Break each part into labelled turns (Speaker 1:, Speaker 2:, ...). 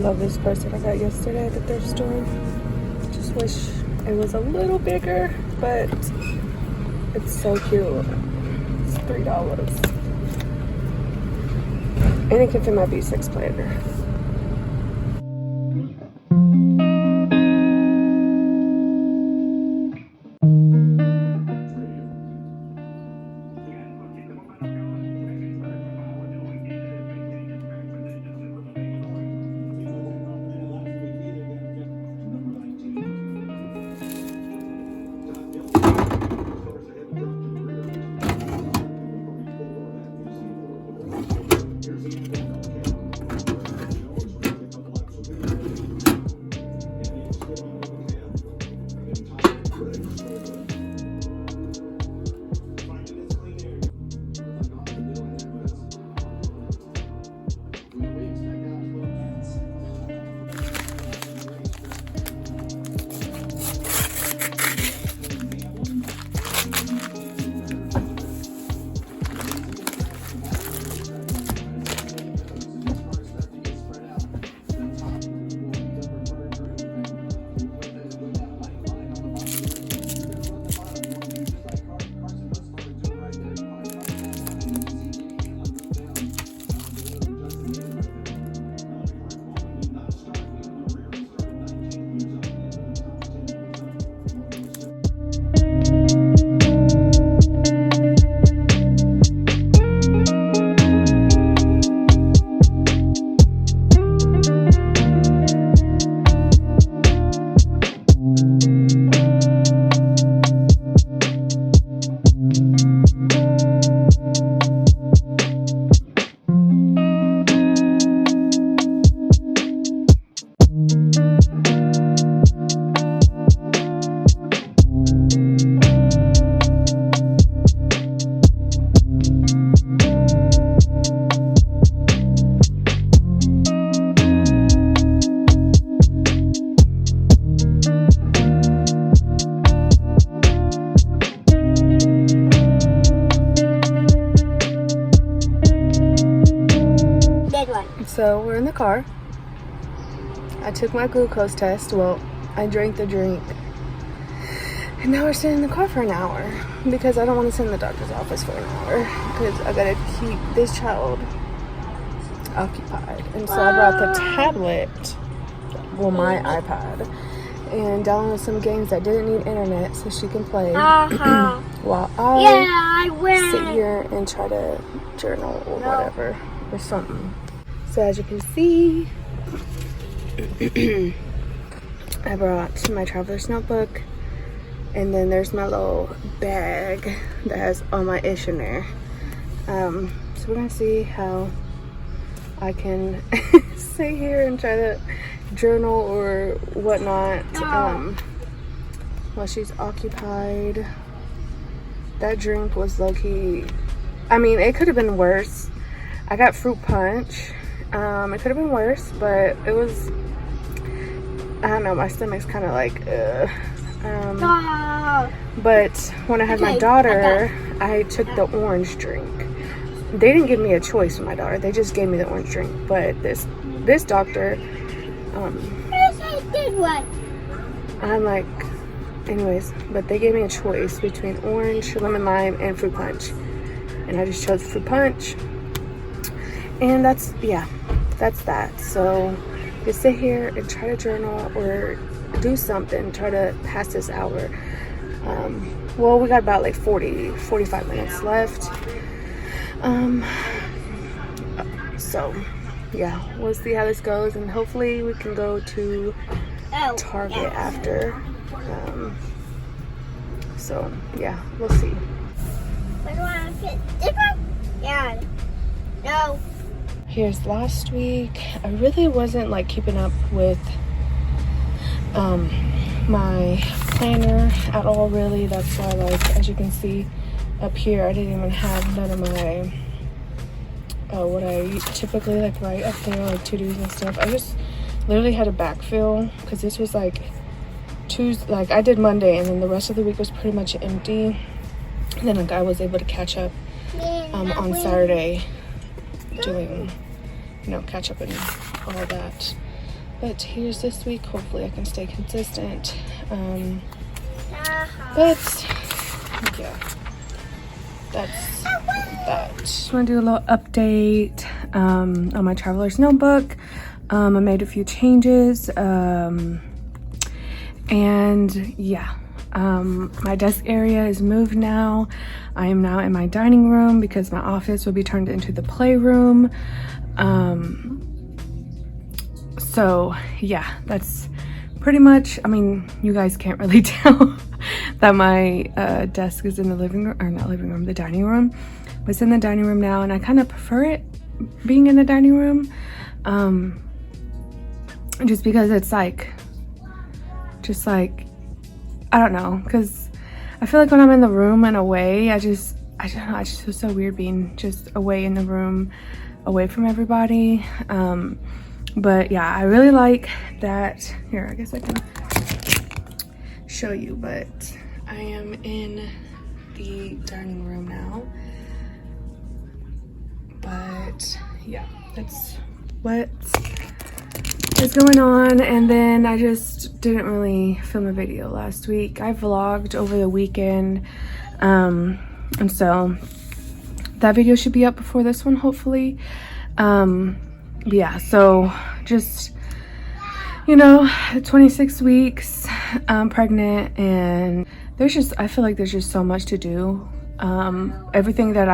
Speaker 1: love this purse that I got yesterday at the thrift store. Just wish it was a little bigger, but it's so cute. It's $3. And it can fit my B6 planner. So we're in the car. I took my glucose test. Well, I drank the drink. And now we're sitting in the car for an hour because I don't want to sit in the doctor's office for an hour because I gotta keep this child occupied. And so I brought the tablet, well, my iPad, and downloaded some games that didn't need internet so she can play while I sit here and try to journal or whatever or something. So as you can see, I brought my traveler's notebook, and then there's my little bag that has all my ish in there. So we're gonna see how I can sit here and try to journal or whatnot while she's occupied. That drink was low-key, I mean, it could have been worse. I got fruit punch. It could have been worse, but it was, I don't know, my stomach's kind of like, but when I had my daughter, I took the orange drink. They didn't give me a choice with my daughter. They just gave me the orange drink. But this doctor, I'm like, anyways, but they gave me a choice between orange, lemon lime, and fruit punch. And I just chose fruit punch. And that's that. So you sit here and try to journal or do something, try to pass this hour. Well, we got about like 45 minutes left. So yeah, we'll see how this goes, and hopefully we can go to Target after. So yeah, we'll see.
Speaker 2: Yeah. No.
Speaker 1: Here's last week. I really wasn't like keeping up with my planner at all, really. That's why, like, as you can see up here, I didn't even have none of my what I typically like write up there, like to-dos and stuff. I just literally had to backfill because this was like Tuesday, like I did Monday, and then the rest of the week was pretty much empty. And then like I was able to catch up on Saturday, doing, you know, catch up and all that. But here's this week. Hopefully I can stay consistent. But yeah, that's that. Just want to do a little update on my traveler's notebook. I made a few changes, and yeah, my desk area is moved now. I am now in my dining room because my office will be turned into the playroom. So yeah, that's pretty much, I mean, you guys can't really tell that my desk is in the living room, or not living room, the dining room. But it's in the dining room now, and I kind of prefer it being in the dining room, just because it's like, just like, I don't know, because I feel like when I'm in the room and away, I don't know, I just feel so weird being just away in the room, away from everybody. But yeah, I really like that. Here, I guess I can show you, but I am in the dining room now. But yeah, that's what is going on. And then I just didn't really film a video last week. I vlogged over the weekend, and so that video should be up before this one, hopefully. Yeah, so just, you know, 26 weeks pregnant, and I feel like there's just so much to do. Everything that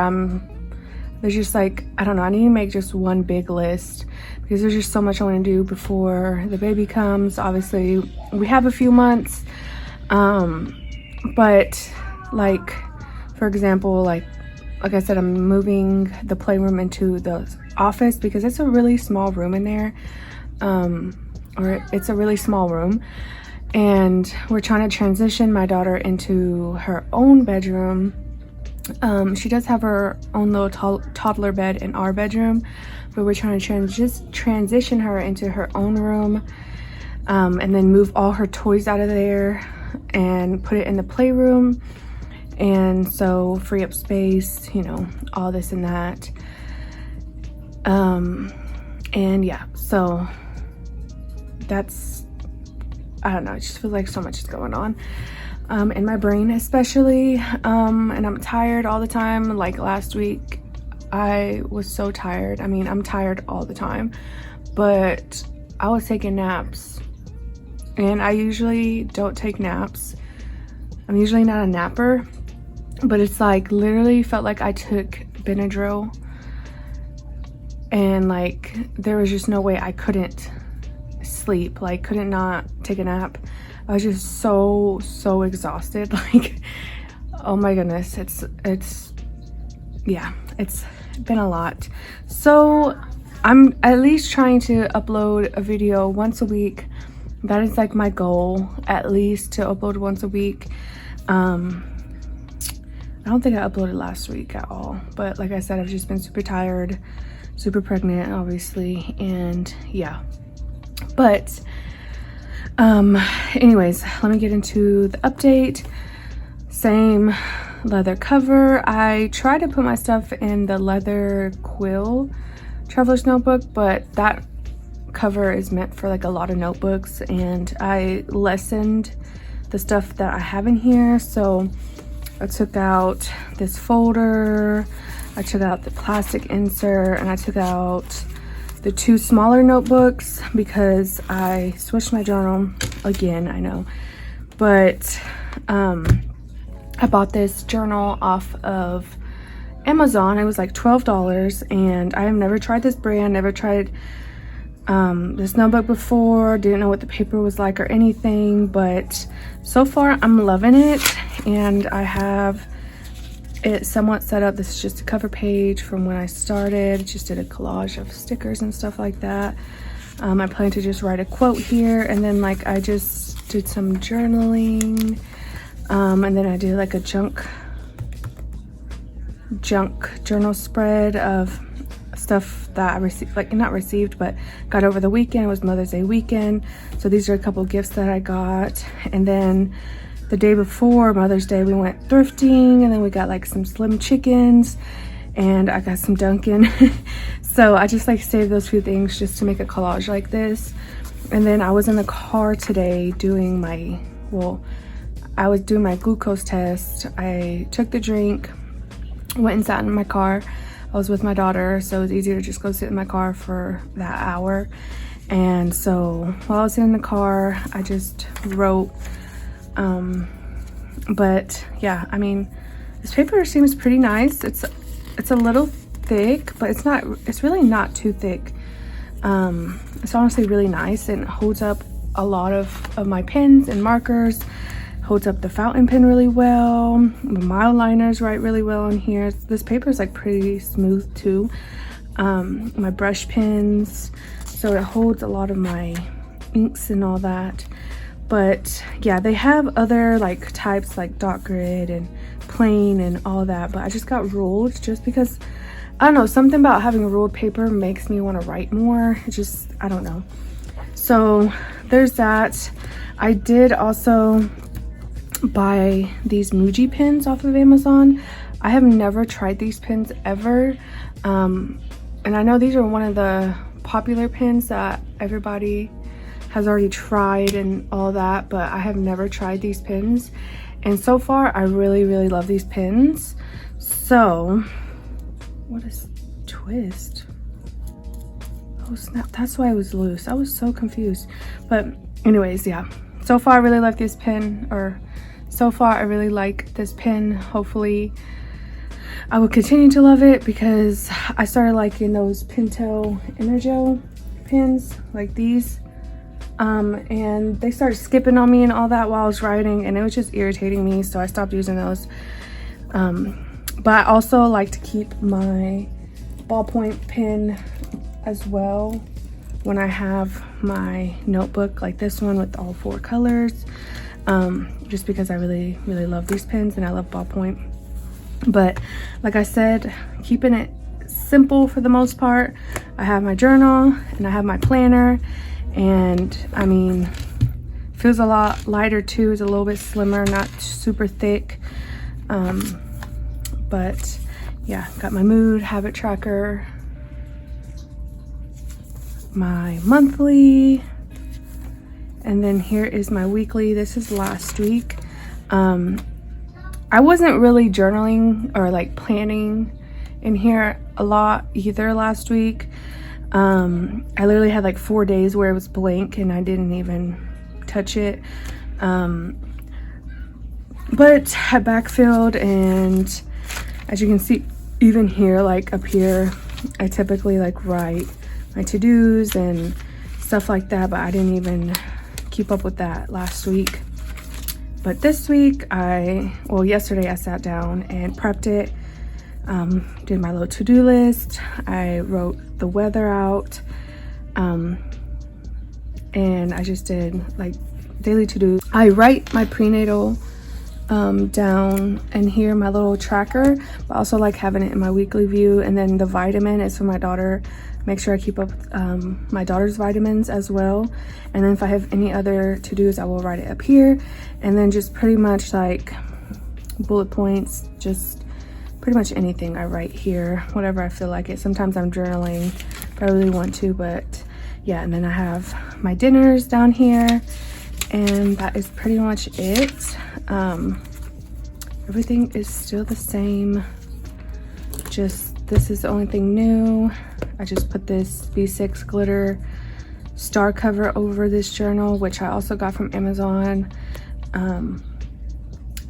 Speaker 1: there's just like, I don't know, I need to make just one big list because there's just so much I want to do before the baby comes. Obviously we have a few months, but like, for example, like I said, I'm moving the playroom into the office because it's a really small room in there, or it's a really small room, and we're trying to transition my daughter into her own bedroom. She does have her own little toddler bed in our bedroom, but we're trying to transition her into her own room, and then move all her toys out of there and put it in the playroom, and so free up space, you know, all this and that. And yeah, so that's, I don't know, it just feels like so much is going on in my brain especially, and I'm tired all the time. Like last week I was so tired. I mean, I'm tired all the time, but I was taking naps, and I usually don't take naps. I'm usually not a napper, but it's like literally felt like I took Benadryl, and like there was just no way I couldn't sleep, like couldn't not take a nap. I was just so exhausted. Like, oh my goodness, it's yeah, it's been a lot. So I'm at least trying to upload a video once a week. That is like my goal, at least to upload once a week. I don't think I uploaded last week at all, but like I said, I've just been super tired, super pregnant, obviously, and yeah. But anyways, let me get into the update. Same leather cover. I try to put my stuff in the leather quill traveler's notebook, but that cover is meant for like a lot of notebooks, and I lessened the stuff that I have in here. So I took out this folder, I took out the plastic insert, and I took out the two smaller notebooks because I switched my journal again, I know. But I bought this journal off of Amazon. It was like $12, and I have never tried this brand, never tried this notebook before, didn't know what the paper was like or anything, but so far I'm loving it. And I have it somewhat set up. This is just a cover page from when I started. Just did a collage of stickers and stuff like that. I plan to just write a quote here, and then like I just did some journaling, and then I did like a junk journal spread of stuff that I received, like not received, but got over the weekend. It was Mother's Day weekend, so these are a couple gifts that I got. And then the day before Mother's Day, we went thrifting, and then we got like some slim chickens, and I got some Dunkin'. So I just like saved those few things just to make a collage like this. And then I was in the car today doing my, I was doing my glucose test. I took the drink, went and sat in my car. I was with my daughter, so it was easier to just go sit in my car for that hour. And so while I was in the car, I just wrote. But yeah, I mean, this paper seems pretty nice. It's a little thick, but it's really not too thick. It's honestly really nice and it holds up a lot of my pens and markers. Holds up the fountain pen really well. My liners write really well in here. This paper is like pretty smooth too. My brush pens, so it holds a lot of my inks and all that. But yeah, they have other like types like dot grid and plain and all that, but I just got ruled just because I don't know, something about having ruled paper makes me want to write more. It just, I don't know. So there's that. I did also buy these Muji pens off of Amazon. I have never tried these pens ever, and I know these are one of the popular pens that everybody has already tried and all that, but I have never tried these pens, and so far I really love these pens. So what is twist? Oh snap, that's why it was loose. I was so confused. But anyways, yeah, so far I really like this pen, or so far I really like this pen. Hopefully I will continue to love it because I started liking those Pinto Energel pens like these, and they started skipping on me and all that while I was writing, and it was just irritating me, so I stopped using those. But I also like to keep my ballpoint pen as well when I have my notebook like this one with all 4 colors, just because I really love these pens and I love ballpoint. But like I said, keeping it simple for the most part. I have my journal and I have my planner, and I mean, feels a lot lighter too. It's a little bit slimmer, not super thick. But yeah, got my mood habit tracker, my monthly, and then here is my weekly. This is last week. I wasn't really journaling or like planning in here a lot either last week. I literally had like 4 days where it was blank and I didn't even touch it. But I backfilled, and as you can see, even here, like up here, I typically like write my to-dos and stuff like that, but I didn't even keep up with that last week. But this week, yesterday I sat down and prepped it, did my little to-do list. I wrote the weather out, and I just did like daily to-dos. I write my prenatal down and here, my little tracker, but also like having it in my weekly view. And then the vitamin is for my daughter. Make sure I keep up with my daughter's vitamins as well. And then if I have any other to-dos, I will write it up here. And then just pretty much like bullet points, just pretty much anything I write here, whatever I feel like it. Sometimes I'm journaling if I really want to, but yeah. And then I have my dinners down here, and that is pretty much it. Everything is still the same, just this is the only thing new. I just put this B6 glitter star cover over this journal, which I also got from Amazon. And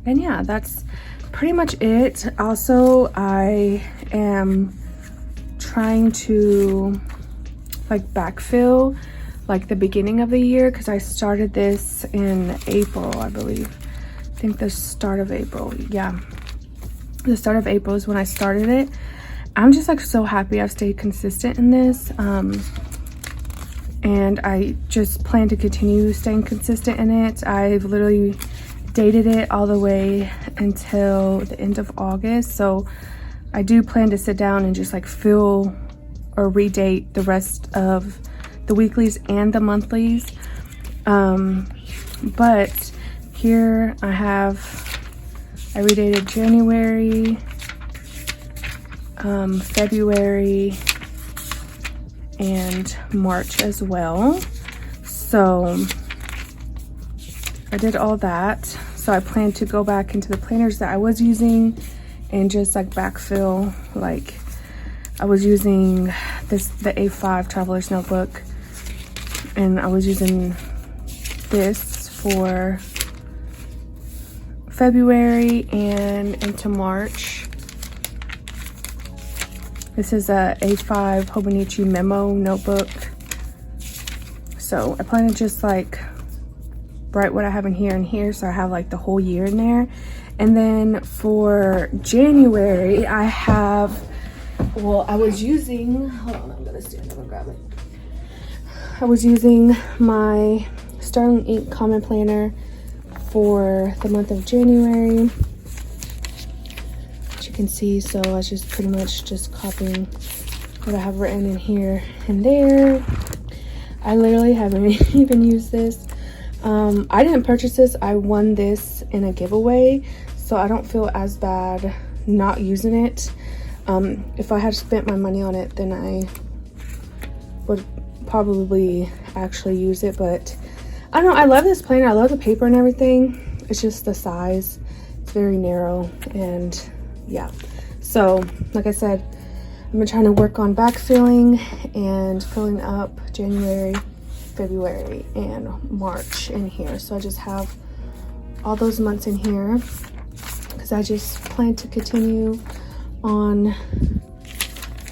Speaker 1: yeah, that's pretty much it. Also, I am trying to like backfill like the beginning of the year, because I started this in April, I believe. I think the start of April. Yeah, the start of April is when I started it. I'm just like so happy I've stayed consistent in this, and I just plan to continue staying consistent in it. I've literally dated it all the way until the end of August, so I do plan to sit down and just like fill or redate the rest of the weeklies and the monthlies. But here I redated January, February, and March as well. So I did all that. So I plan to go back into the planners that I was using and just like backfill. Like I was using the A5 Traveler's Notebook, and I was using this for February and into March. This is a A5 Hobonichi Memo notebook. So I plan to just like write what I have in here and here, so I have like the whole year in there. And then for January, I have, well, I was using, hold on, I'm gonna stand up and grab it. I was using my Sterling Ink Common Planner for the month of January, as you can see. So I was just pretty much just copying what I have written in here and there. I literally haven't even used this. I didn't purchase this. I won this in a giveaway, so I don't feel as bad not using it. If I had spent my money on it, then I would probably actually use it. But I don't know, I love this planner. I love the paper and everything. It's just the size. It's very narrow, and yeah. So like I said, I've been trying to work on backfilling and filling up January, February, and March in here. So I just have all those months in here because I just plan to continue on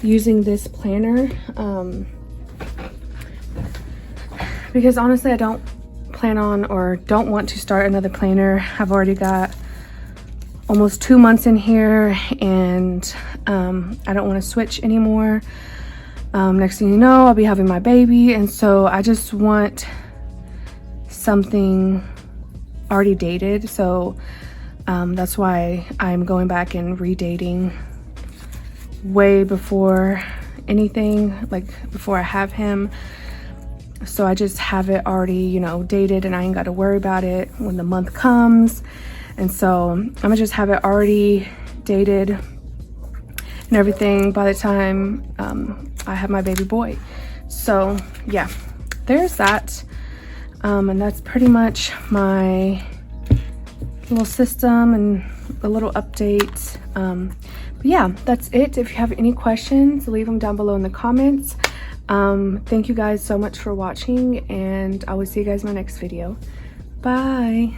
Speaker 1: using this planner, because honestly I don't plan on or don't want to start another planner. I've already got almost 2 months in here, and I don't want to switch anymore. Next thing you know, I'll be having my baby, and so I just want something already dated. So that's why I'm going back and redating way before anything, like before I have him. So I just have it already, you know, dated, and I ain't got to worry about it when the month comes. And so I'm gonna just have it already dated and everything by the time I have my baby boy. So yeah, there's that. And that's pretty much my little system and a little update. But yeah, that's it. If you have any questions, leave them down below in the comments. Thank you guys so much for watching, and I will see you guys in my next video. Bye.